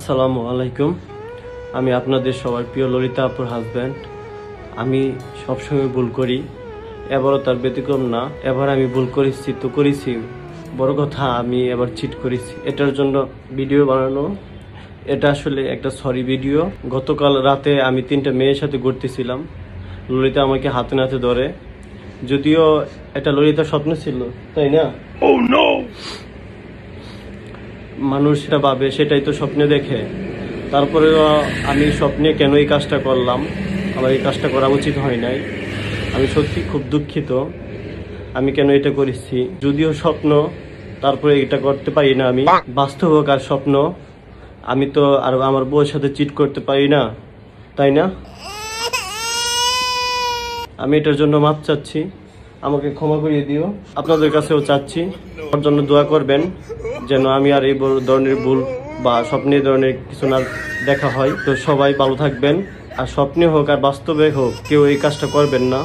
আসসালামু আলাইকুম। আমি আপনাদের সবার প্রিয় ললিতা আপুর হাজব্যান্ড। আমি সবসময় ভুল করি, এবারও তার ব্যতিক্রম না। এবার আমি ভুল করেছি, বড় কথা আমি এবার চিট করেছি। এটার জন্য ভিডিও বানানো, এটা আসলে একটা সরি ভিডিও। গতকাল রাতে আমি 3টা মেয়ের সাথে ঘুরতেছিলাম, ললিতা আমাকে হাতে নাতে ধরে। যদিও এটা ললিতার স্বপ্ন ছিল, তাই না? Oh no! মানুষ সেটা ভাবে, সেটাই তো স্বপ্নে দেখে। তারপরেও আমি স্বপ্নে কেন এই কাজটা করলাম, আমার এই কাজটা করা উচিত হয় নাই। আমি সত্যি খুব দুঃখিত, আমি কেন এটা করেছি। যদিও স্বপ্ন, তারপরে এটা করতে পারি না আমি। বাস্তব হোক আর স্বপ্ন, আমি তো আর আমার বউয়ের সাথে চিট করতে পারি না, তাই না? আমি এটার জন্য মাপ চাচ্ছি, আমাকে ক্ষমা করিয়ে দিও। আপনাদের কাছেও চাচ্ছি, ওর জন্য দোয়া করবেন যেন আমি আর এই ধরনের ভুল বা স্বপ্নে ধরনের কিছু না দেখা হয়। তো সবাই ভালো থাকবেন, আর স্বপ্নে হোক আর বাস্তবে হোক কেউ এই কাজটা করবেন না।